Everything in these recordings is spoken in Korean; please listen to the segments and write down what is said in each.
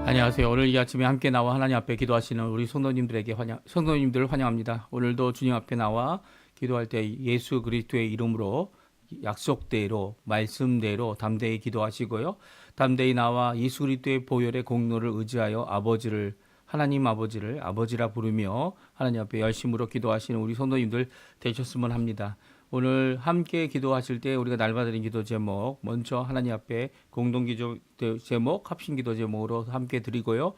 안녕하세요. 오늘 이 아침에 함께 나와 하나님 앞에 기도하시는 우리 성도님들을 환영합니다. 오늘도 주님 앞에 나와 기도할 때 예수 그리스도의 이름으로 약속대로 말씀대로 담대히 기도하시고요. 담대히 나와 예수 그리스도의 보혈의 공로를 의지하여 하나님 아버지를 아버지라 부르며 하나님 앞에 열심으로 기도하시는 우리 성도님들 되셨으면 합니다. 오늘 함께 기도하실 때 우리가 날마다는 기도 제목 먼저 하나님 앞에 공동 기도 제목 합심 기도 제목으로 함께 드리고요.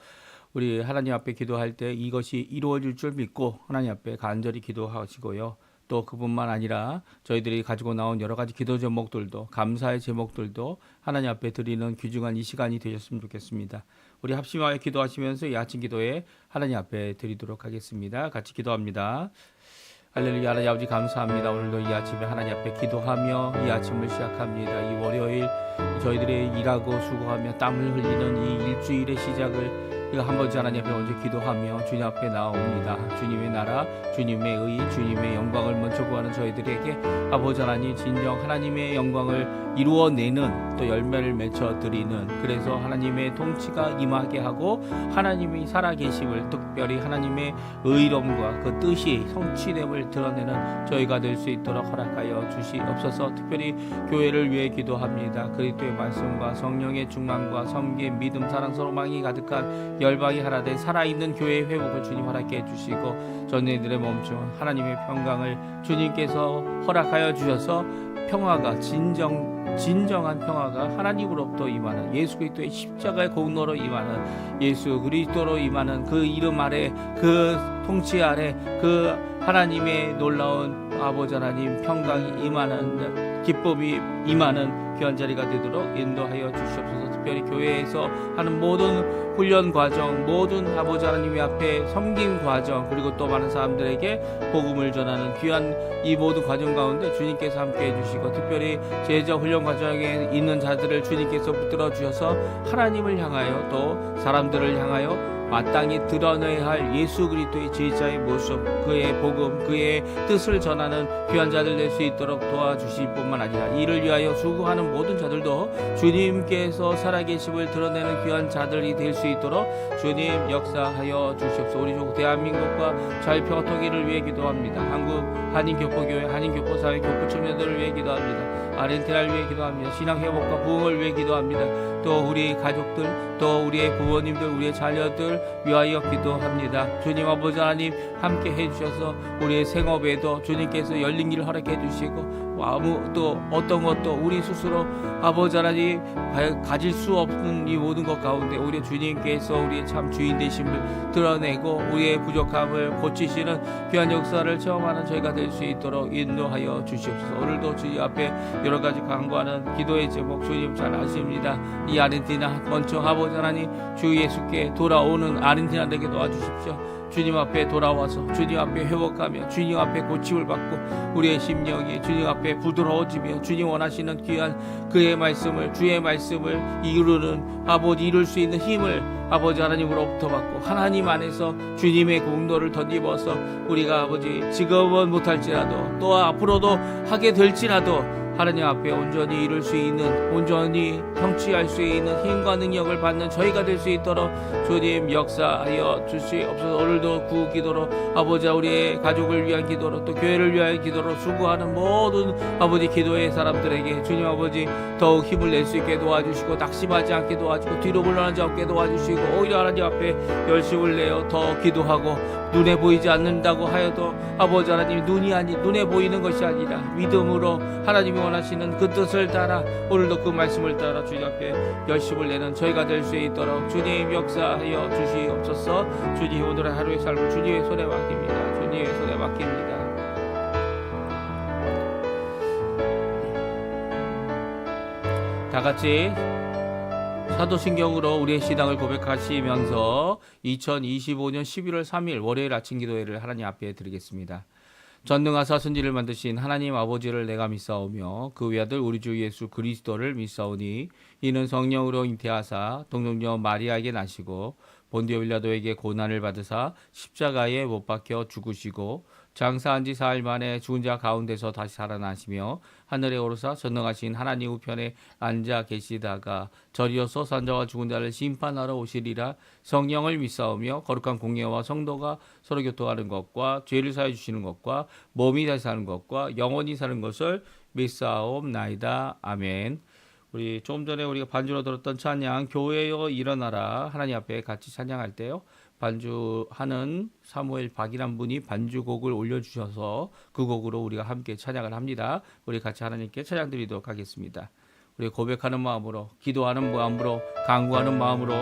우리 하나님 앞에 기도할 때 이것이 이루어질 줄 믿고 하나님 앞에 간절히 기도하시고요. 또 그뿐만 아니라 저희들이 가지고 나온 여러 가지 기도 제목들도 감사의 제목들도 하나님 앞에 드리는 귀중한 이 시간이 되셨으면 좋겠습니다. 우리 합심하여 기도하시면서 이 아침 기도에 하나님 앞에 드리도록 하겠습니다. 같이 기도합니다. 할렐루야. 하나님 아버지 감사합니다. 오늘도 이 아침에 하나님 앞에 기도하며 이 아침을 시작합니다. 이 월요일 저희들의 일하고 수고하며 땀을 흘리는 이 일주일의 시작을 우리가 한 번째 하나님 앞에 먼저 기도하며 주님 앞에 나옵니다. 주님의 나라, 주님의 의, 주님의 영광을 먼저 구하는 저희들에게 아버지 하나님 진정 하나님의 영광을 이루어내는 또 열매를 맺어드리는 그래서 하나님의 통치가 임하게 하고 하나님이 살아계심을 특별히 하나님의 의로움과 그 뜻이 성취됨을 드러내는 저희가 될 수 있도록 허락하여 주시옵소서. 특별히 교회를 위해 기도합니다. 그리스도의 말씀과 성령의 충만과 섬김, 믿음, 사랑, 소망이 가득한 열방이 하나 된 살아있는 교회의 회복을 주님 허락해 주시고 전인들의 멈춤 하나님의 평강을 주님께서 허락하여 주셔서 평화가 진정한 평화가 하나님으로부터 임하는 예수 그리스도의 십자가의 공로로 임하는 예수 그리스도로 임하는 그 이름 아래 그 통치 아래 그 하나님의 놀라운 아버지 하나님 평강이 임하는 기쁨이 임하는 귀한 자리가 되도록 인도하여 주시옵소서. 특별히 교회에서 하는 모든 훈련 과정, 모든 아버지 하나님의 앞에 섬김 과정, 그리고 또 많은 사람들에게 복음을 전하는 귀한 이 모든 과정 가운데 주님께서 함께 해주시고 특별히 제자 훈련 과정에 있는 자들을 주님께서 붙들어 주셔서 하나님을 향하여 또 사람들을 향하여 마땅히 드러내야 할 예수 그리스도의 제자의 모습, 그의 복음, 그의 뜻을 전하는 귀한 자들 될 수 있도록 도와주실 뿐만 아니라 이를 위하여 수고하는 모든 자들도 주님께서 살아계심을 드러내는 귀한 자들이 될 수 있도록 주님 역사하여 주시옵소서. 우리 조국 대한민국과 자유평화 통일을 위해 기도합니다. 한국 한인교포교회, 한인교포사회, 교포청년들을 위해 기도합니다. 아르헨티나를 위해 기도합니다. 신앙회복과 부흥을 위해 기도합니다. 또 우리 가족들, 또 우리의 부모님들, 우리의 자녀들 위하여 기도합니다. 주님 아버지 하나님 함께 해주셔서 우리의 생업에도 주님께서 열린 길을 허락해 주시고 아무도 어떤 것도 우리 스스로 아버지 하나님 가질 수 없는 이 모든 것 가운데 우리 주님께서 우리의 참 주인 되심을 드러내고 우리의 부족함을 고치시는 귀한 역사를 체험하는 저희가 될 수 있도록 인도하여 주시옵소서. 오늘도 주님 앞에 여러 가지 간구하는 기도의 제목 주님 잘 아십니다. 이 아르헨티나 먼저 아버지 하나님 주 예수께 돌아오는 아르헨티나 되게 도와주십시오. 주님 앞에 돌아와서 주님 앞에 회복하며 주님 앞에 고침을 받고 우리의 심령이 주님 앞에 부드러워지며 주님 원하시는 귀한 그의 말씀을 주의 말씀을 이룰 수 있는 힘을 아버지 하나님으로부터 받고 하나님 안에서 주님의 공로를 덧입어서 우리가 아버지 지금은 못할지라도 또 앞으로도 하게 될지라도 하나님 앞에 온전히 이룰 수 있는 온전히 성취할 수 있는 힘과 능력을 받는 저희가 될 수 있도록 주님 역사하여 주시옵소서. 오늘도 구기도로 아버지 우리의 가족을 위한 기도로 또 교회를 위한 기도로 수고하는 모든 아버지 기도의 사람들에게 주님 아버지 더욱 힘을 낼 수 있게 도와주시고 낙심하지 않게 도와주고 뒤로 물러나지 않게 도와주시고 오히려 하나님 앞에 열심을 내어 더 기도하고 눈에 보이지 않는다고 하여도 아버지 하나님 눈에 보이는 것이 아니라 믿음으로 하나님이 원하시는 그 뜻을 따라 오늘도 그 말씀을 따라 주님 앞에 열심을 내는 저희가 될 수 있도록 주님 역사하여 주시옵소서. 주님 오늘의 하루의 삶을 주님의 손에 맡깁니다. 주님의 손에 맡깁니다. 다 같이 사도신경으로 우리의 신앙을 고백하시면서 2025년 11월 3일 월요일 아침 기도회를 하나님 앞에 드리겠습니다. 전능하사 선지를 만드신 하나님 아버지를 내가 믿사오며 그 외아들 우리 주 예수 그리스도를 믿사오니 이는 성령으로 잉태하사 동정녀 마리아에게 나시고 본디오 빌라도에게 고난을 받으사 십자가에 못 박혀 죽으시고 장사한 지 사흘 만에 죽은 자 가운데서 다시 살아나시며 하늘에 오르사 전능하신 하나님 우편에 앉아 계시다가 저리로서 산자와 죽은 자를 심판하러 오시리라. 성령을 믿사오며 거룩한 공예와 성도가 서로 교통하는 것과 죄를 사해 주시는 것과 몸이 다시 사는 것과 영원히 사는 것을 믿사옵나이다. 아멘. 우리 조금 전에 우리가 반주로 들었던 찬양 교회여 일어나라 하나님 앞에 같이 찬양할 때요. 반주하는 사무엘 박이란 분이 반주곡을 올려주셔서 그 곡으로 우리가 함께 찬양을 합니다. 우리 같이 하나님께 찬양 드리도록 하겠습니다. 우리 고백하는 마음으로, 기도하는 마음으로, 간구하는 마음으로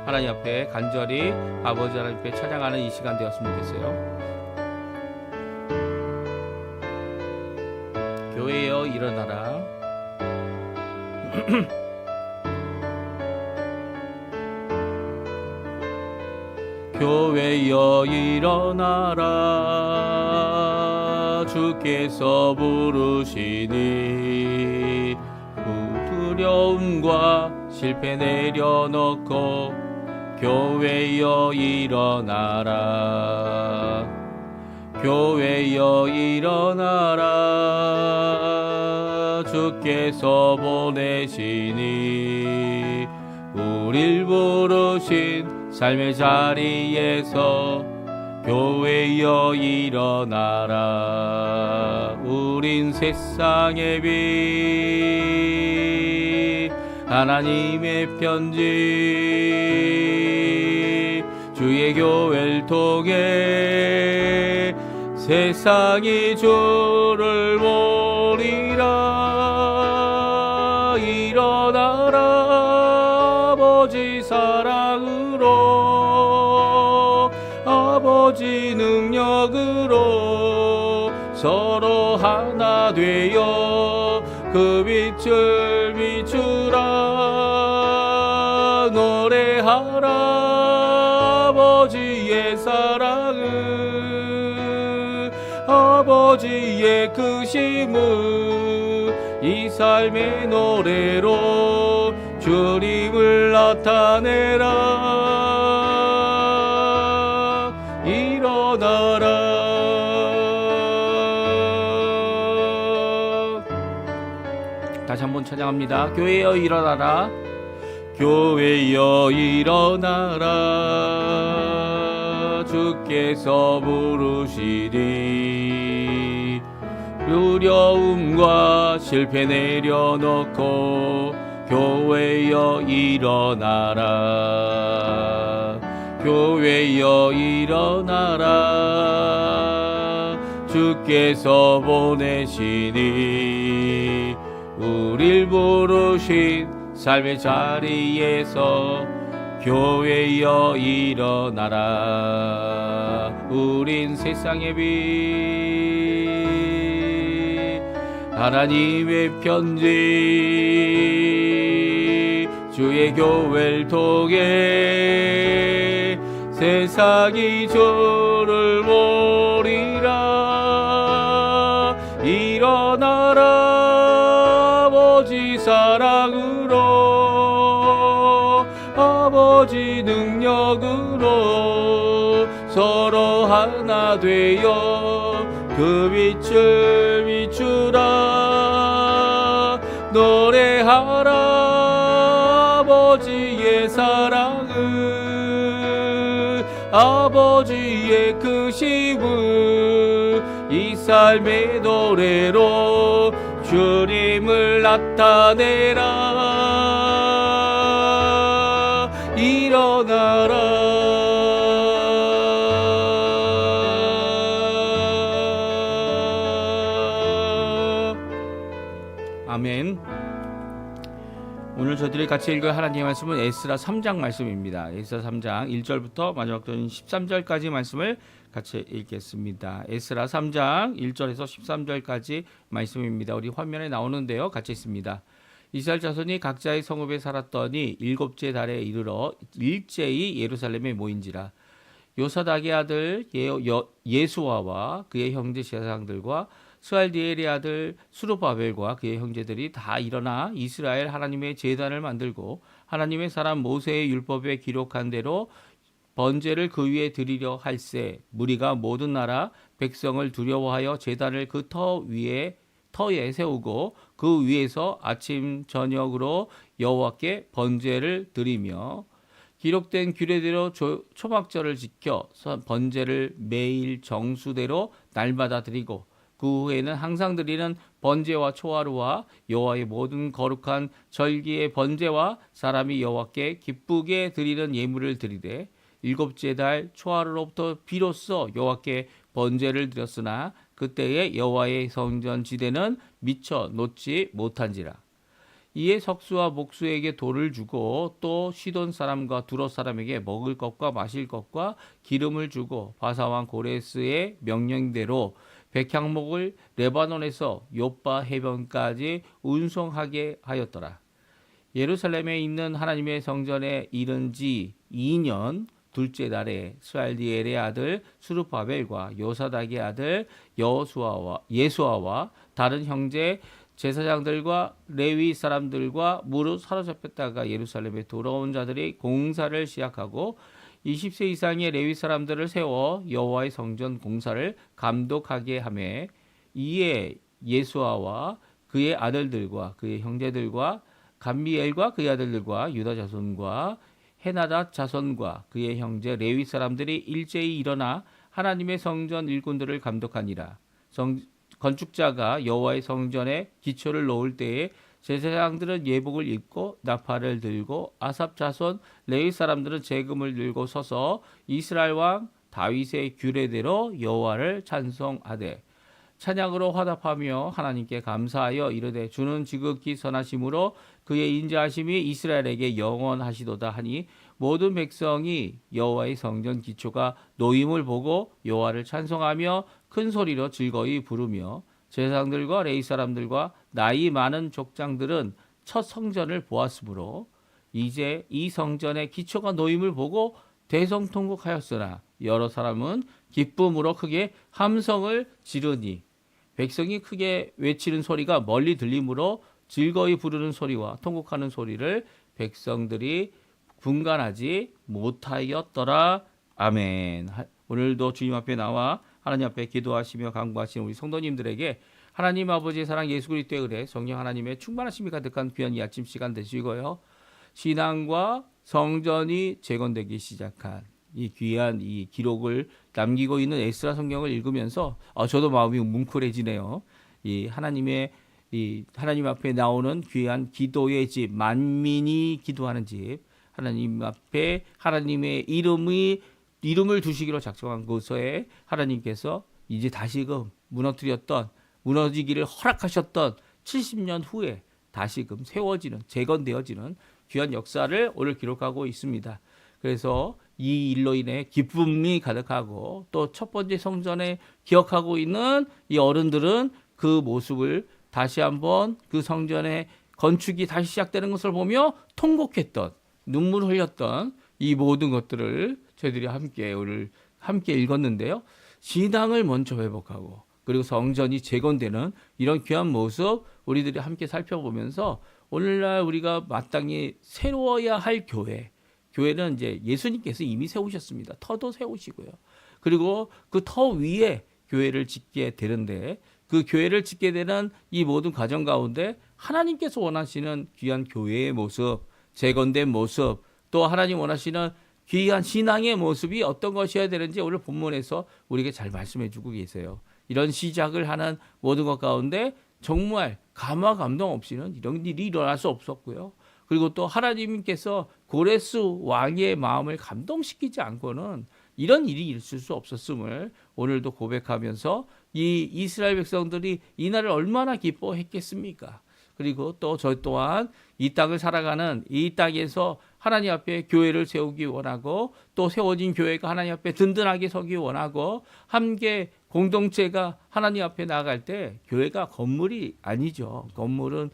하나님 앞에 간절히 아버지 하나님 앞에 찬양하는 이 시간 되었으면 좋겠어요. 교회여 일어나라. 교회여 일어나라. 주께서 부르시니 두려움과 실패 내려놓고 교회여 일어나라. 교회여 일어나라. 주께서 보내시니 우릴 부르신 삶의 자리에서 교회여 일어나라. 우린 세상의 빛 하나님의 편지 주의 교회를 통해 세상이 주를 보리라. 일어나라. 아버지 사랑으로 아버지 능력으로 서로 하나 되어 그 빛을 비추라. 노래하라. 아버지의 사랑을 아버지의 크심을 이 삶의 노래로 주님을 나타내라. 일어나라. 다시 한번 찬양합니다. 교회여 일어나라. 교회여 일어나라. 주께서 부르시니 두려움과 실패 내려놓고 교회여 일어나라. 교회여 일어나라. 주께서 보내시니 우릴 부르신 삶의 자리에서 교회여 일어나라. 우린 세상의 빛 하나님의 편지 주의 교회를 통해 세상이 주를 보리라. 일어나라. 아버지 사랑으로 아버지 능력으로 서로 하나 되어 그 빛을 비추라. 노래하라. 아버지의 사랑을 아버지의 크심을 이 삶의 노래로 주님을 나타내라. 일어나라. 아멘. 오늘 저희들이 같이 읽을 하나님의 말씀은 에스라 3장 말씀입니다. 에스라 3장 1절부터 마지막 13절까지 말씀을 같이 읽겠습니다. 에스라 3장 1절에서 13절까지 말씀입니다. 우리 화면에 나오는데요. 같이 읽습니다. 이스라엘 자손이 각자의 성읍에 살았더니 일곱째 달에 이르러 일제히 예루살렘에 모인지라. 요사닥의 아들 예수아와 그의 형제 제사장들과 스알디엘의 아들 수르바벨과 그의 형제들이 다 일어나 이스라엘 하나님의 제단을 만들고 하나님의 사람 모세의 율법에 기록한 대로 번제를 그 위에 드리려 할세 무리가 모든 나라 백성을 두려워하여 제단을 그 터에 세우고 그 위에서 아침 저녁으로 여호와께 번제를 드리며 기록된 규례대로 초막절을 지켜 번제를 매일 정수대로 날마다 드리고 그 후에는 항상 드리는 번제와 초하루와 여호와의 모든 거룩한 절기의 번제와 사람이 여호와께 기쁘게 드리는 예물을 드리되 일곱째 달 초하루로부터 비로소 여호와께 번제를 드렸으나 그때에 여호와의 성전 지대는 미처 놓지 못한지라. 이에 석수와 목수에게 돌을 주고 또 시돈 사람과 두롯 사람에게 먹을 것과 마실 것과 기름을 주고 바사왕 고레스의 명령대로 백향목을 레바논에서 요빠 해변까지 운송하게 하였더라. 예루살렘에 있는 하나님의 성전에 이른 지 2년 둘째 달에 스알디엘의 아들 수르바벨과 요사닥의 아들 예수아와 다른 형제 제사장들과 레위 사람들과 무릇 사로잡혔다가 예루살렘에 돌아온 자들이 공사를 시작하고 20세 이상의 레위 사람들을 세워 여호와의 성전 공사를 감독하게 하매 이에 예수아와 그의 아들들과 그의 형제들과 감미엘과 그의 아들들과 유다 자손과 헤나닷 자손과 그의 형제 레위 사람들이 일제히 일어나 하나님의 성전 일꾼들을 감독하니라. 건축자가 여호와의 성전에 기초를 놓을 때에 제사장들은 예복을 입고 나팔을 들고 아삽 자손 레위 사람들은 제금을 들고 서서 이스라엘 왕 다윗의 규례대로 여호와를 찬송하되 찬양으로 화답하며 하나님께 감사하여 이르되 주는 지극히 선하심으로 그의 인자하심이 이스라엘에게 영원하시도다 하니 모든 백성이 여호와의 성전 기초가 놓임을 보고 여호와를 찬송하며 큰 소리로 즐거이 부르며 제사장들과 레위 사람들과 나이 많은 족장들은 첫 성전을 보았으므로 이제 이 성전의 기초가 놓임을 보고 대성통곡하였으나 여러 사람은 기쁨으로 크게 함성을 지르니 백성이 크게 외치는 소리가 멀리 들리므로 즐거이 부르는 소리와 통곡하는 소리를 백성들이 분간하지 못하였더라. 아멘. 오늘도 주님 앞에 나와 하나님 앞에 기도하시며 간구하시는 우리 성도님들에게 하나님 아버지의 사랑 예수 그리스도의 은혜 성령 하나님의 충만하심이 가득한 귀한 이 아침 시간 되시고요. 신앙과 성전이 재건되기 시작한 이 귀한 이 기록을 남기고 있는 에스라 성경을 읽으면서 저도 마음이 뭉클해지네요. 이 하나님 앞에 나오는 귀한 기도의 집, 만민이 기도하는 집, 하나님 앞에 하나님의 이름을 두시기로 작정한 곳에 하나님께서 이제 다시금 무너지기를 허락하셨던 70년 후에 다시금 세워지는, 재건되어지는 귀한 역사를 오늘 기록하고 있습니다. 그래서 이 일로 인해 기쁨이 가득하고 또 첫 번째 성전에 기억하고 있는 이 어른들은 그 모습을 다시 한번 그 성전의 건축이 다시 시작되는 것을 보며 통곡했던, 눈물 흘렸던 이 모든 것들을 저희들이 오늘 함께 읽었는데요. 신앙을 먼저 회복하고 그리고 성전이 재건되는 이런 귀한 모습 우리들이 함께 살펴보면서 오늘날 우리가 마땅히 세워야 할 교회는 이제 예수님께서 이미 세우셨습니다. 터도 세우시고요. 그리고 그 터 위에 교회를 짓게 되는데 그 교회를 짓게 되는 이 모든 과정 가운데 하나님께서 원하시는 귀한 교회의 모습, 재건된 모습, 또 하나님 원하시는 귀한 신앙의 모습이 어떤 것이어야 되는지 오늘 본문에서 우리에게 잘 말씀해 주고 계세요. 이런 시작을 하는 모든 것 가운데 정말 감화 감동 없이는 이런 일이 일어날 수 없었고요. 그리고 또 하나님께서 고레스 왕의 마음을 감동시키지 않고는 이런 일이 있을 수 없었음을 오늘도 고백하면서 이 이스라엘 백성들이 이날을 얼마나 기뻐했겠습니까? 그리고 또 저 또한 이 땅을 살아가는 이 땅에서 하나님 앞에 교회를 세우기 원하고 또 세워진 교회가 하나님 앞에 든든하게 서기 원하고 함께 공동체가 하나님 앞에 나아갈 때 교회가 건물이 아니죠. 건물은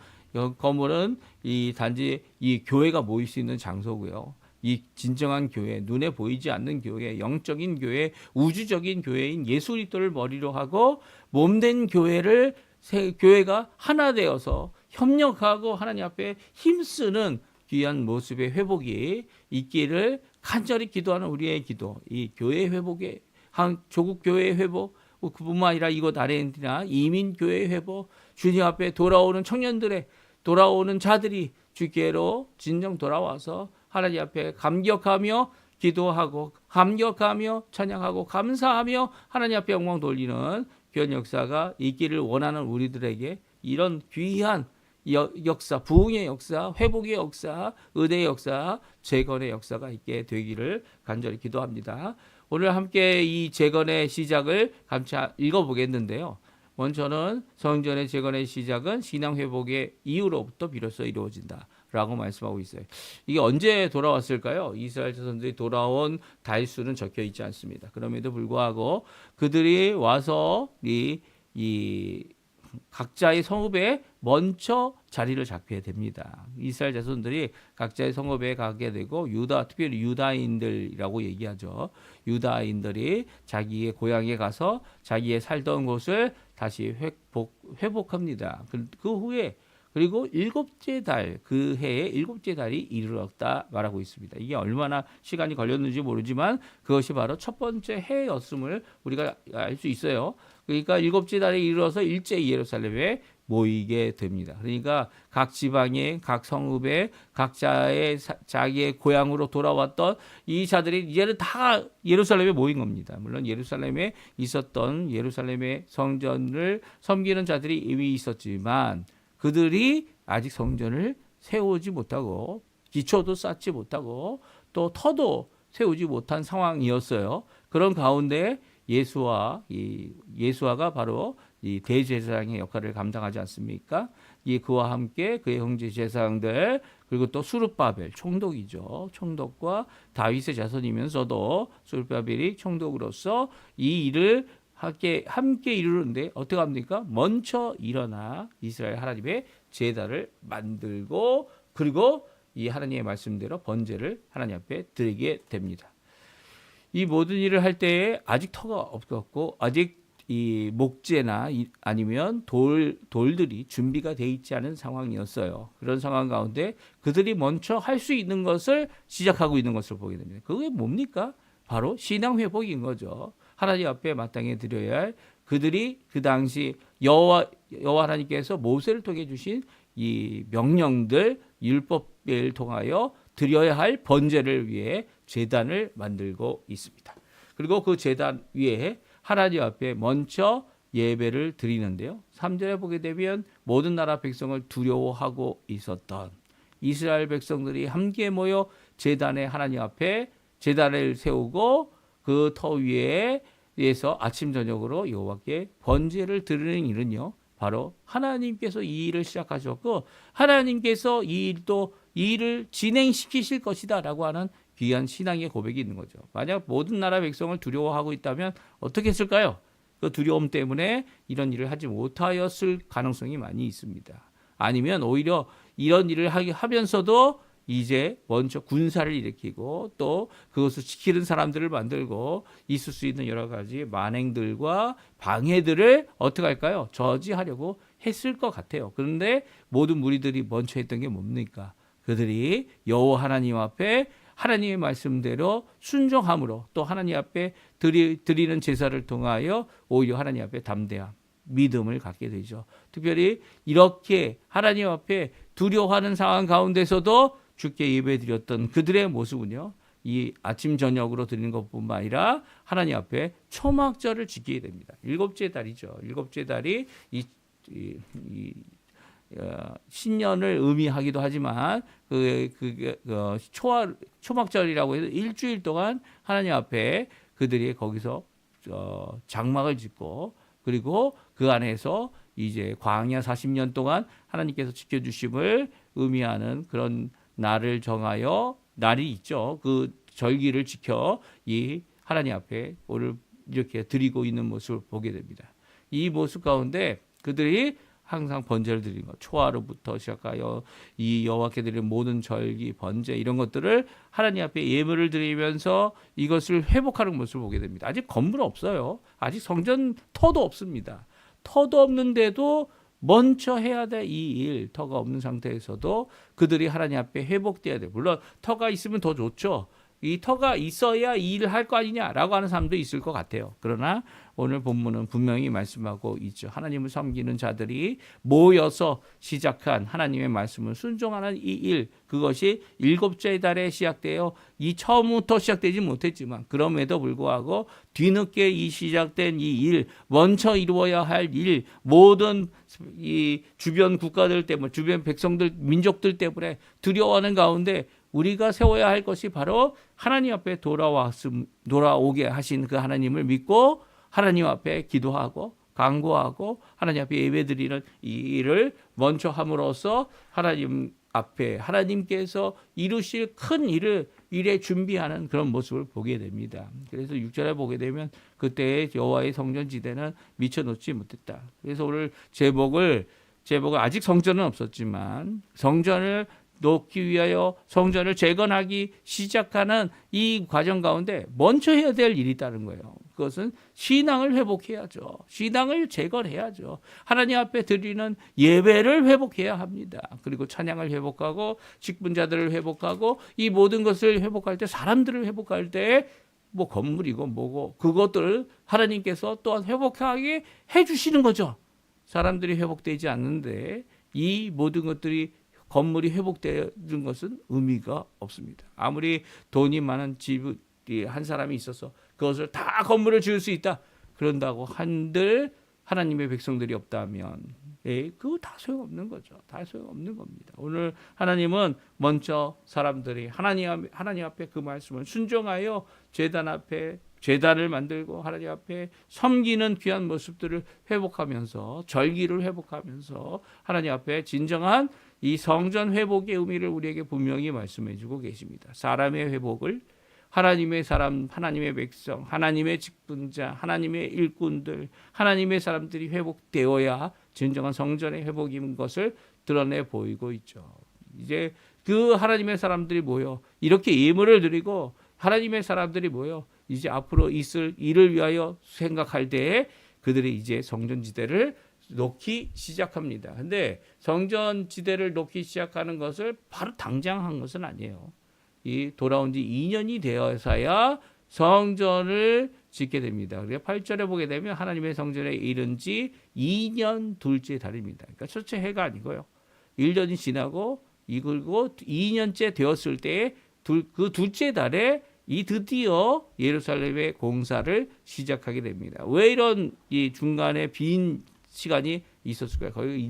단지 이 교회가 모일 수 있는 장소고요. 이 진정한 교회, 눈에 보이지 않는 교회, 영적인 교회, 우주적인 교회인 예수 그리스도를 머리로 하고 몸된 교회가 하나 되어서 협력하고 하나님 앞에 힘쓰는 귀한 모습의 회복이 있기를 간절히 기도하는 우리의 기도, 이 교회 회복의 조국 교회 회복, 그뿐만 아니라 이곳 아르헨티나 이민 교회 회복, 주님 앞에 돌아오는 청년들의 돌아오는 자들이 주께로 진정 돌아와서 하나님 앞에 감격하며 기도하고 감격하며 찬양하고 감사하며 하나님 앞에 영광 돌리는 귀한 역사가 있기를 원하는 우리들에게 이런 귀한 역사, 부흥의 역사, 회복의 역사, 은혜의 역사, 재건의 역사가 있게 되기를 간절히 기도합니다. 오늘 함께 이 재건의 시작을 같이 읽어보겠는데요. 먼저는 성전의 재건의 시작은 신앙 회복의 이후로부터 비로소 이루어진다라고 말씀하고 있어요. 이게 언제 돌아왔을까요? 이스라엘 자손들이 돌아온 달수는 적혀 있지 않습니다. 그럼에도 불구하고 그들이 와서 이 각자의 성읍에 먼저 자리를 잡게 됩니다. 이스라엘 자손들이 각자의 성읍에 가게 되고 특별히 유다인들이라고 얘기하죠. 유다인들이 자기의 고향에 가서 자기의 살던 곳을 다시 회복합니다. 그 후에 그리고 일곱째 달, 그 해에 일곱째 달이 이르렀다 말하고 있습니다. 이게 얼마나 시간이 걸렸는지 모르지만 그것이 바로 첫 번째 해였음을 우리가 알 수 있어요. 그러니까 일곱째 달에 이르러서 일제히 예루살렘에 모이게 됩니다. 그러니까 각 지방의 각 성읍에 각자의 자기의 고향으로 돌아왔던 이 자들이 이제는 다 예루살렘에 모인 겁니다. 물론 예루살렘에 있었던 예루살렘의 성전을 섬기는 자들이 이미 있었지만 그들이 아직 성전을 세우지 못하고 기초도 쌓지 못하고 또 터도 세우지 못한 상황이었어요. 그런 가운데 예수아가 바로 이 대제사장의 역할을 감당하지 않습니까? 그와 함께 그의 형제 제사장들 그리고 또 수르바벨 총독이죠. 총독과 다윗의 자손이면서도 수르바벨이 총독으로서 이 일을 함께 이루는데 어떻게 합니까? 먼저 일어나 이스라엘 하나님의 제단을 만들고 그리고 이 하나님의 말씀대로 번제를 하나님 앞에 드리게 됩니다. 이 모든 일을 할 때에 아직 터가 없었고 아직 이 목재나 아니면 돌들이 준비가 돼 있지 않은 상황이었어요. 그런 상황 가운데 그들이 먼저 할 수 있는 것을 시작하고 있는 것을 보게 됩니다. 그게 뭡니까? 바로 신앙 회복인 거죠. 하나님 앞에 마땅히 드려야 할 그들이 그 당시 여호와 하나님께서 모세를 통해 주신 이 명령들 율법을 통하여 드려야 할 번제를 위해 제단을 만들고 있습니다. 그리고 그 제단 위에 하나님 앞에 먼저 예배를 드리는데요. 3절에 보게 되면 모든 나라 백성을 두려워하고 있었던 이스라엘 백성들이 함께 모여 제단에 하나님 앞에 제단을 세우고 그 터 위에서 아침 저녁으로 여호와께 번제를 드리는 일은요. 바로 하나님께서 이 일을 시작하셨고 하나님께서 이 일을 진행시키실 것이다라고 하는 귀한 신앙의 고백이 있는 거죠. 만약 모든 나라 백성을 두려워하고 있다면 어떻게 했을까요? 그 두려움 때문에 이런 일을 하지 못하였을 가능성이 많이 있습니다. 아니면 오히려 이런 일을 하면서도 이제 먼저 군사를 일으키고 또 그것을 지키는 사람들을 만들고 있을 수 있는 여러 가지 만행들과 방해들을 어떻게 할까요? 저지하려고 했을 것 같아요. 그런데 모든 무리들이 먼저 했던 게 뭡니까? 그들이 여호와 하나님 앞에 하나님의 말씀대로 순종함으로 또 하나님 앞에 드리는 제사를 통하여 오히려 하나님 앞에 담대함, 믿음을 갖게 되죠. 특별히 이렇게 하나님 앞에 두려워하는 상황 가운데서도 주께 예배드렸던 그들의 모습은요. 이 아침 저녁으로 드리는 것뿐만 아니라 하나님 앞에 초막절을 지키게 됩니다. 일곱째 달이죠. 일곱째 달이 신년을 의미하기도 하지만 초막절이라고 해서 일주일 동안 하나님 앞에 그들이 거기서 장막을 짓고 그리고 그 안에서 이제 광야 40년 동안 하나님께서 지켜주심을 의미하는 그런 날을 정하여 날이 있죠. 그 절기를 지켜 이 하나님 앞에 오늘 이렇게 드리고 있는 모습을 보게 됩니다. 이 모습 가운데 그들이 항상 번제를 드리는 것, 초하루부터 시작하여 이 여호와께 드리는 모든 절기, 번제 이런 것들을 하나님 앞에 예물을 드리면서 이것을 회복하는 모습을 보게 됩니다. 아직 건물 없어요. 아직 성전 터도 없습니다. 터도 없는데도 먼저 해야 될 이 일, 터가 없는 상태에서도 그들이 하나님 앞에 회복돼야 돼요. 물론 터가 있으면 더 좋죠. 이 터가 있어야 이 일을 할 거 아니냐라고 하는 사람도 있을 것 같아요. 그러나 오늘 본문은 분명히 말씀하고 있죠. 하나님을 섬기는 자들이 모여서 시작한 하나님의 말씀을 순종하는 이 일, 그것이 일곱째 달에 시작되어 이 처음부터 시작되지 못했지만 그럼에도 불구하고 뒤늦게 이 시작된 이 일, 먼저 이루어야 할 일, 모든 이 주변 국가들 때문에, 주변 백성들, 민족들 때문에 두려워하는 가운데 우리가 세워야 할 것이 바로 하나님 앞에 돌아오게 하신 그 하나님을 믿고 하나님 앞에 기도하고 간구하고 하나님 앞에 예배드리는 이 일을 먼저 함으로써 하나님 앞에 하나님께서 이루실 큰 일에 준비하는 그런 모습을 보게 됩니다. 그래서 6절에 보게 되면 그때의 여호와의 성전 지대는 미쳐놓지 못했다. 그래서 오늘 제목을 아직 성전은 없었지만 성전을 놓기 위하여 성전을 재건하기 시작하는 이 과정 가운데 먼저 해야 될 일이 있다는 거예요. 그것은 신앙을 회복해야죠. 신앙을 재건해야죠. 하나님 앞에 드리는 예배를 회복해야 합니다. 그리고 찬양을 회복하고 직분자들을 회복하고 이 모든 것을 회복할 때 사람들을 회복할 때 뭐 건물이고 뭐고 그것들을 하나님께서 또한 회복하게 해주시는 거죠. 사람들이 회복되지 않는데 이 모든 것들이 건물이 회복되는 것은 의미가 없습니다. 아무리 돈이 많은 집이 한 사람이 있어서 그것을 다 건물을 지을 수 있다. 그런다고 한들 하나님의 백성들이 없다면 그거 다 소용없는 거죠. 다 소용없는 겁니다. 오늘 하나님은 먼저 사람들이 하나님 앞에 그 말씀을 순종하여 제단을 만들고 하나님 앞에 섬기는 귀한 모습들을 회복하면서 절기를 회복하면서 하나님 앞에 진정한 이 성전 회복의 의미를 우리에게 분명히 말씀해 주고 계십니다. 사람의 회복을 하나님의 사람, 하나님의 백성, 하나님의 직분자, 하나님의 일꾼들, 하나님의 사람들이 회복되어야 진정한 성전의 회복인 것을 드러내 보이고 있죠. 이제 그 하나님의 사람들이 모여 이렇게 예물을 드리고 하나님의 사람들이 모여 이제 앞으로 있을 일을 위하여 생각할 때에 그들이 이제 성전 지대를 놓기 시작합니다. 근데 성전 지대를 놓기 시작하는 것을 바로 당장 한 것은 아니에요. 이 돌아온 지 2년이 되어서야 성전을 짓게 됩니다. 그래서 8절에 보게 되면 하나님의 성전에 이른 지 2년 둘째 달입니다. 그러니까 첫째 해가 아니고요. 1년이 지나고 이끌고 2년째 되었을 때 그 둘째 달에 이 드디어 예루살렘의 공사를 시작하게 됩니다. 왜 이런 이 중간에 빈 시간이 있었을까요? 거의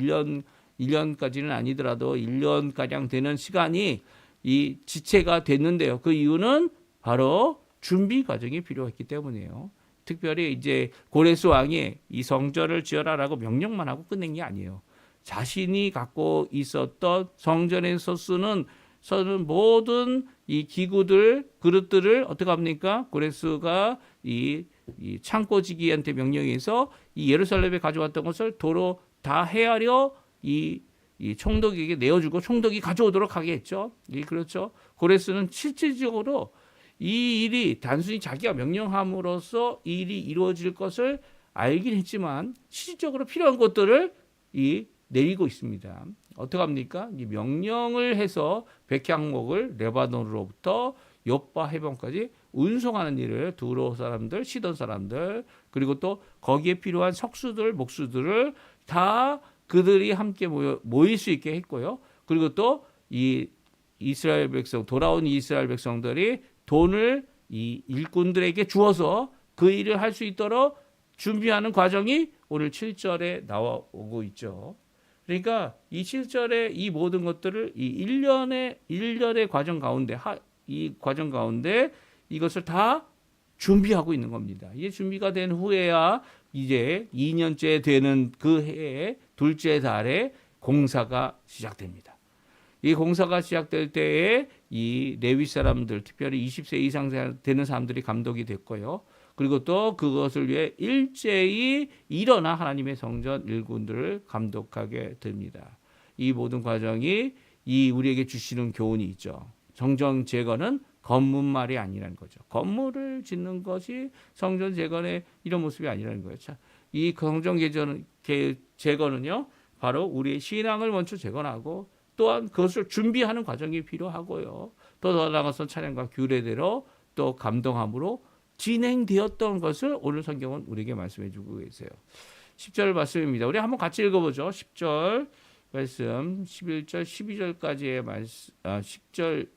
1년까지는 아니더라도 1년가량 되는 시간이 이 지체가 됐는데요. 그 이유는 바로 준비 과정이 필요했기 때문이에요. 특별히 이제 고레스 왕이 이 성전을 지어라라고 명령만 하고 끝낸 게 아니에요. 자신이 갖고 있었던 성전에서 쓰는 모든 이 기구들, 그릇들을 어떻게 합니까? 고레스가 이 창고지기한테 명령해서 이 예루살렘에 가져왔던 것을 도로 다 헤아려 이 총독에게 내어주고 총독이 가져오도록 하게 했죠. 그렇죠. 고레스는 실질적으로 이 일이 단순히 자기가 명령함으로써 이 일이 이루어질 것을 알긴 했지만 실질적으로 필요한 것들을 내리고 있습니다. 어떻게 합니까? 이 명령을 해서 백향목을 레바논으로부터 욥바 해변까지 운송하는 일을 두로 사람들, 시돈 사람들, 그리고 또 거기에 필요한 석수들, 목수들을 다 그들이 함께 모일 수 있게 했고요. 그리고 또 이 이스라엘 백성, 돌아온 이스라엘 백성들이 돈을 이 일꾼들에게 주어서 그 일을 할 수 있도록 준비하는 과정이 오늘 7절에 나오고 있죠. 그러니까 이 7절에 이 모든 것들을 이 1년의 과정 가운데, 이 과정 가운데 이것을 다 준비하고 있는 겁니다. 이게 준비가 된 후에야 이제 2년째 되는 그 해에 둘째 달에 공사가 시작됩니다. 이 공사가 시작될 때에 이 레위 사람들, 특별히 20세 이상 되는 사람들이 감독이 됐고요. 그리고 또 그것을 위해 일제히 일어나 하나님의 성전 일꾼들을 감독하게 됩니다. 이 모든 과정이 우리에게 주시는 교훈이 있죠. 성전 재건은 건물말이 아니라는 거죠. 건물을 짓는 것이 성전 재건의 이런 모습이 아니라는 거예요. 이 성전 재건은요, 바로 우리의 신앙을 먼저 재건하고 또한 그것을 준비하는 과정이 필요하고요. 더 나아가서 찬양과 규례대로 또 감동함으로 진행되었던 것을 오늘 성경은 우리에게 말씀해 주고 계세요. 10절 말씀입니다. 우리 한번 같이 읽어보죠. 10절 말씀, 11절, 12절까지의 말씀, 10절,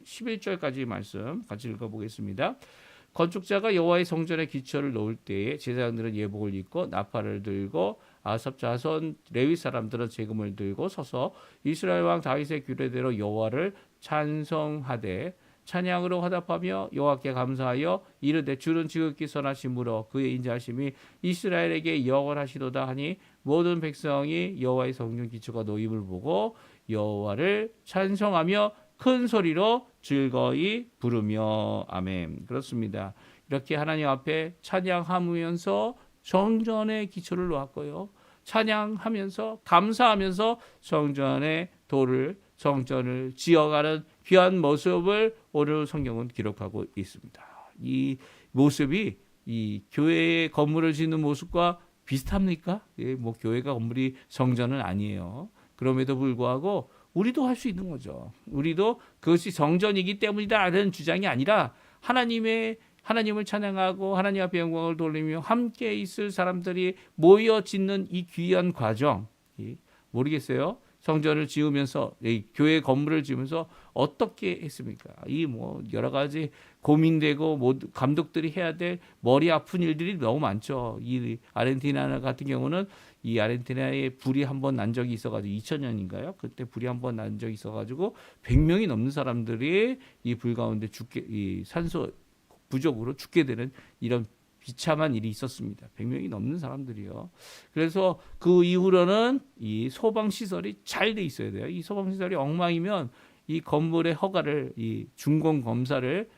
11절까지 말씀 같이 읽어보겠습니다. 건축자가 여호와의 성전에 기초를 놓을 때에 제사장들은 예복을 입고 나팔을 들고 아삽 자손 레위 사람들은 제금을 들고 서서 이스라엘 왕 다윗의 규례대로 여호와를 찬송하되 찬양으로 화답하며 여호와께 감사하여 이르되 주는 지극히 선하심으로 그의 인자하심이 이스라엘에게 영원하시도다 하니 모든 백성이 여호와의 성전 기초가 놓임을 보고 여호와를 찬송하며 큰 소리로 즐거이 부르며 아멘. 그렇습니다. 이렇게 하나님 앞에 찬양하면서 성전의 기초를 놓았고요. 찬양하면서 감사하면서 성전의 도를 성전을 지어가는 귀한 모습을 오늘 성경은 기록하고 있습니다. 이 모습이 이 교회의 건물을 짓는 모습과 비슷합니까? 예, 뭐 교회가 건물이 성전은 아니에요. 그럼에도 불구하고 우리도 할 수 있는 거죠. 우리도 그것이 성전이기 때문이다라는 주장이 아니라 하나님을 찬양하고 하나님 앞에 영광을 돌리며 함께 있을 사람들이 모여 짓는 이 귀한 과정, 모르겠어요. 성전을 지으면서 교회 건물을 지으면서 어떻게 했습니까? 이 뭐 여러 가지 고민되고 감독들이 해야 될 머리 아픈 일들이 너무 많죠. 이 아르헨티나 같은 경우는 이 아르헨티나에 불이 한 번 난 적이 있어가지고 2000년인가요? 그때 불이 한 번 난 적이 있어가지고 100명이 넘는 사람들이 이 불 가운데 이 산소 부족으로 죽게 되는 이런 비참한 일이 있었습니다. 100명이 넘는 사람들이요. 그래서 그 이후로는 이 소방 시설이 잘 돼 있어야 돼요. 이 소방 시설이 엉망이면 이 건물의 허가를 이 준공 검사를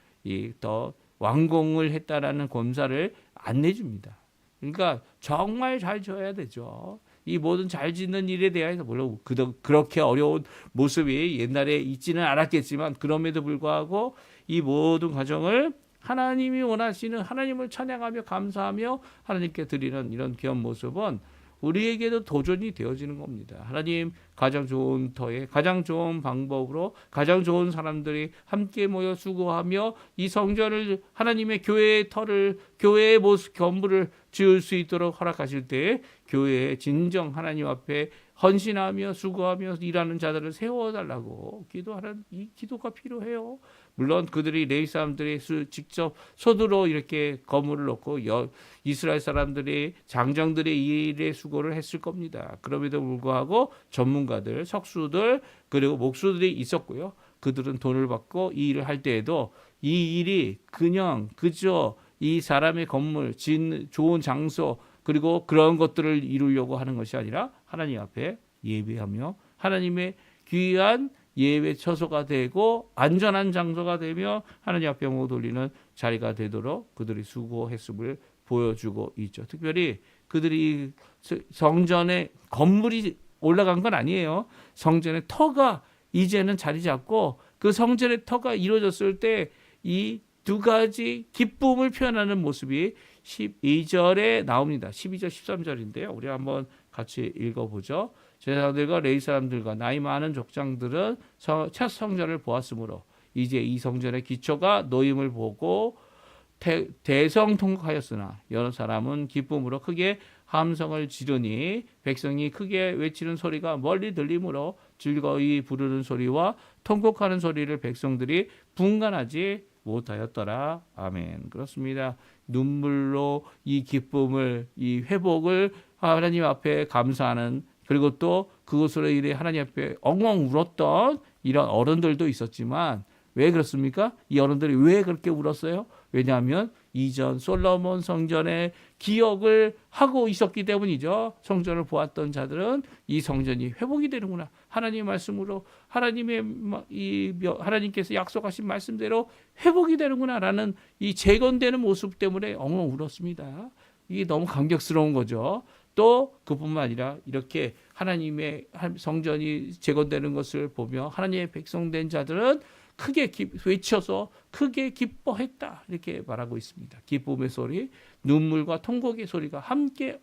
더 완공을 했다라는 검사를 안 내줍니다. 그러니까 정말 잘 지어야 되죠. 이 모든 잘 짓는 일에 대해서 물론 그렇게 어려운 모습이 옛날에 있지는 않았겠지만 그럼에도 불구하고 이 모든 과정을 하나님이 원하시는 하나님을 찬양하며 감사하며 하나님께 드리는 이런 귀한 모습은 우리에게도 도전이 되어지는 겁니다. 하나님 가장 좋은 터에 가장 좋은 방법으로 가장 좋은 사람들이 함께 모여 수고하며 이 성전을 하나님의 교회의 터를 교회의 모습 건물을 지을 수 있도록 허락하실 때에 교회에 진정 하나님 앞에 헌신하며 수고하며 일하는 자들을 세워달라고 기도하는 이 기도가 필요해요. 물론 그들이 레위 사람들이 직접 손으로 이렇게 건물을 놓고 이스라엘 사람들이 장정들이 이 일에 수고를 했을 겁니다. 그럼에도 불구하고 전문가들, 석수들 그리고 목수들이 있었고요. 그들은 돈을 받고 이 일을 할 때에도 이 일이 그저 이 사람의 건물, 좋은 장소 그리고 그런 것들을 이루려고 하는 것이 아니라 하나님 앞에 예배하며 하나님의 귀한 예배 처소가 되고 안전한 장소가 되며 하나님 앞에 영광을 돌리는 자리가 되도록 그들이 수고했음을 보여주고 있죠. 특별히 그들이 성전에 건물이 올라간 건 아니에요. 성전의 터가 이제는 자리 잡고 그 성전의 터가 이루어졌을 때 이 두 가지 기쁨을 표현하는 모습이 12절에 나옵니다. 12절, 13절인데요. 우리 한번 같이 읽어보죠. 제사장들과 레위 사람들과 나이 많은 족장들은 첫 성전을 보았으므로 이제 이 성전의 기초가 놓임을 보고 대성통곡하였으나 여러 사람은 기쁨으로 크게 함성을 지르니 백성이 크게 외치는 소리가 멀리 들리므로 즐거이 부르는 소리와 통곡하는 소리를 백성들이 분간하지 못하였더라. 아멘. 그렇습니다. 눈물로 이 기쁨을 이 회복을 하나님 앞에 감사하는 그리고 또 그것으로 인해 하나님 앞에 엉엉 울었던 이런 어른들도 있었지만 왜 그렇습니까? 이 어른들이 왜 그렇게 울었어요? 왜냐하면 이전 솔로몬 성전의 기억을 하고 있었기 때문이죠. 성전을 보았던 자들은 이 성전이 회복이 되는구나. 하나님의 말씀으로 하나님께서 약속하신 말씀대로 회복이 되는구나라는 이 재건되는 모습 때문에 엉엉 울었습니다. 이게 너무 감격스러운 거죠. 또 그뿐만 아니라 이렇게 하나님의 성전이 재건되는 것을 보며 하나님의 백성된 자들은 크게 외쳐서 크게 기뻐했다 이렇게 말하고 있습니다. 기쁨의 소리, 눈물과 통곡의 소리가 함께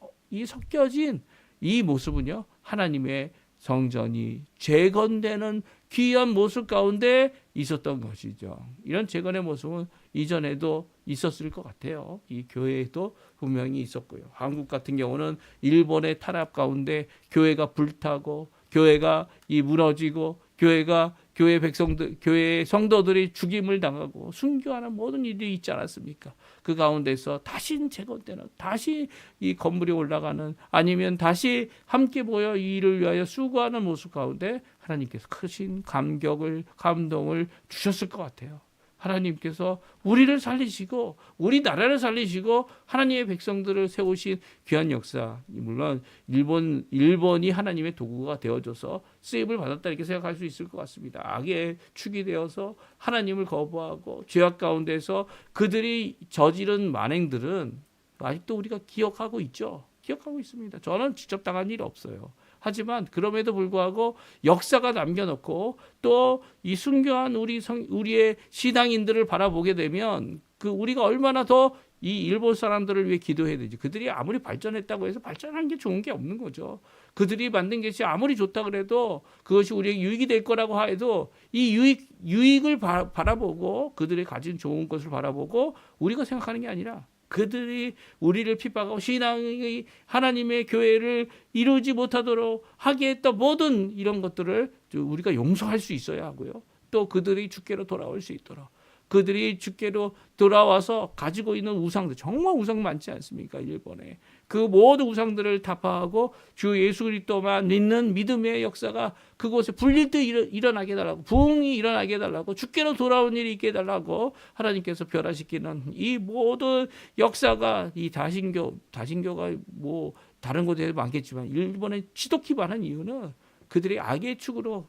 섞여진 이 모습은요 하나님의 성전이 재건되는 귀한 모습 가운데 있었던 것이죠. 이런 재건의 모습은 이전에도 있었을 것 같아요. 이 교회에도 분명히 있었고요. 한국 같은 경우는 일본의 탄압 가운데 교회가 불타고 교회가 무너지고 교회 백성들, 교회 성도들이 죽임을 당하고 순교하는 모든 일이 있지 않았습니까? 그 가운데서 다시 재건되는, 다시 이 건물이 올라가는, 아니면 다시 함께 모여 이 일을 위하여 수고하는 모습 가운데 하나님께서 크신 감동을 주셨을 것 같아요. 하나님께서 우리를 살리시고 우리 나라를 살리시고 하나님의 백성들을 세우신 귀한 역사. 물론 일본이 하나님의 도구가 되어줘서 쓰임을 받았다 이렇게 생각할 수 있을 것 같습니다. 악의 축이 되어서 하나님을 거부하고 죄악 가운데서 그들이 저지른 만행들은 아직도 우리가 기억하고 있죠. 기억하고 있습니다. 저는 직접 당한 일이 없어요. 하지만 그럼에도 불구하고 역사가 남겨놓고 또 이 순교한 우리의 신앙인들을 바라보게 되면 우리가 얼마나 더 이 일본 사람들을 위해 기도해야 되지. 그들이 아무리 발전했다고 해서 발전한 게 좋은 게 없는 거죠. 그들이 만든 것이 아무리 좋다 그래도 그것이 우리에게 유익이 될 거라고 해도 이 유익을 바라보고 그들이 가진 좋은 것을 바라보고 우리가 생각하는 게 아니라 그들이 우리를 핍박하고 신앙이 하나님의 교회를 이루지 못하도록 하게 했던 모든 이런 것들을 우리가 용서할 수 있어야 하고요. 또 그들이 주께로 돌아올 수 있도록, 그들이 주께로 돌아와서 가지고 있는 우상들, 정말 우상 많지 않습니까? 일본에 그 모든 우상들을 타파하고 주 예수 그리스도만 믿는 믿음의 역사가 그곳에 불릴 때 일어나게 해달라고, 부흥이 일어나게 해달라고, 주께로 돌아온 일이 있게 해달라고 하나님께서 변화시키는 이 모든 역사가 이 다신교가 뭐 다른 곳에 많겠지만 일본에 지독히 많은 이유는 그들이 악의 축으로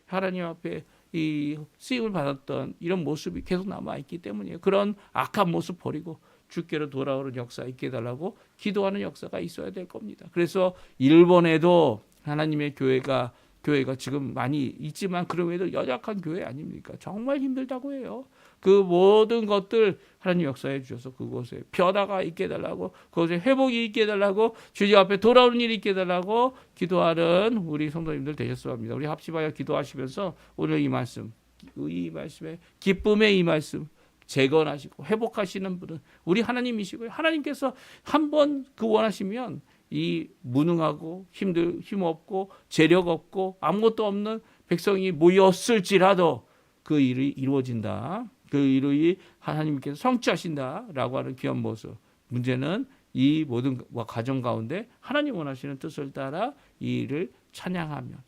하나님 앞에 이 쓰임을 받았던 이런 모습이 계속 남아있기 때문이에요. 그런 악한 모습 버리고 주께로 돌아오는 역사 있게 해달라고 기도하는 역사가 있어야 될 겁니다. 그래서 일본에도 하나님의 교회가 지금 많이 있지만 그럼에도 연약한 교회 아닙니까? 정말 힘들다고 해요. 그 모든 것들 하나님 역사해 주셔서 그곳에 변화가 있게 해달라고, 그곳에 회복이 있게 해달라고, 주님 앞에 돌아오는 일이 있게 해달라고 기도하는 우리 성도님들 되셨으면 합니다. 우리 합심하여 기도하시면서 오늘 이 말씀에 기쁨의 이 말씀 재건하시고 회복하시는 분은 우리 하나님이시고요. 하나님께서 한번 원하시면 이 무능하고 힘없고 재력 없고 아무것도 없는 백성이 모였을지라도 그 일이 이루어진다. 그 일이 하나님께서 성취하신다라고 하는 귀한 모습. 문제는 이 모든 가정 가운데 하나님 원하시는 뜻을 따라 이 일을 찬양하며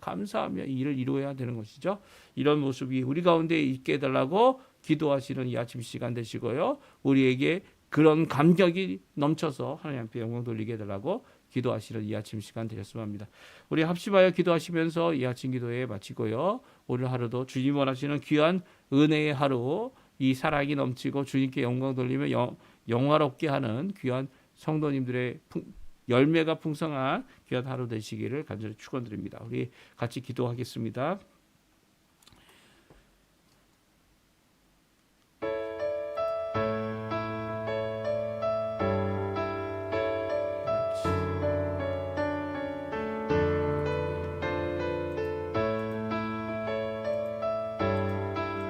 감사하며 이 일을 이루어야 되는 것이죠. 이런 모습이 우리 가운데 있게 해달라고 기도하시는 이 아침 시간 되시고요. 우리에게 그런 감격이 넘쳐서 하나님 앞에 영광 돌리게 해달라고 기도하시는 이 아침 시간 되셨으면 합니다. 우리 합심하여 기도하시면서 이 아침 기도회 마치고요. 오늘 하루도 주님 원하시는 귀한 은혜의 하루, 이 사랑이 넘치고 주님께 영광 돌리며 영화롭게 하는 귀한 성도님들의 열매가 풍성한 귀한 하루 되시기를 간절히 축원드립니다. 우리 같이 기도하겠습니다.